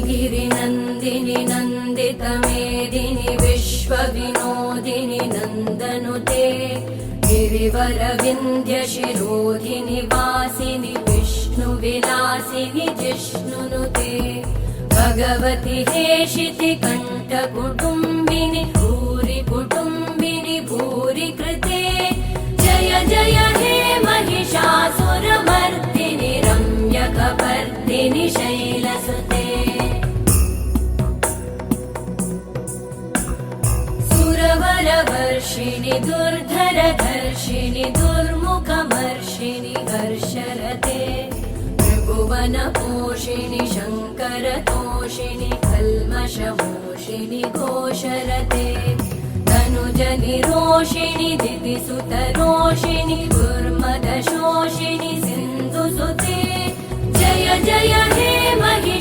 गिरिनन्दिनि नन्दितमेदिनि विश्वविनोदिनि नन्दनुते गिरिवरविन्ध्यशिरोधिनि वासिनि विष्णुविलासिनि जिष्णुनुते भगवति हेशिति कण्ठकुटुम्बिनि भूरि कुटुम्बिनि भूरि कृते जय जय हे महिषासुरमर्दिनि रम्यकपर्दिनि शैलसुते सुरवरवर्षिणि दुर्धरधर्षिणि दुर्मुखमर्षिणि हर्षरते त्रिभुवनपोषिणि शङ्करतोषिणि कल्मषमोषिणि घोषरते तनुजनिरोषिणि दितिसुतरोषिणि दुर्मदशोषिणि सिन्धुसुते जय जय हे महिषा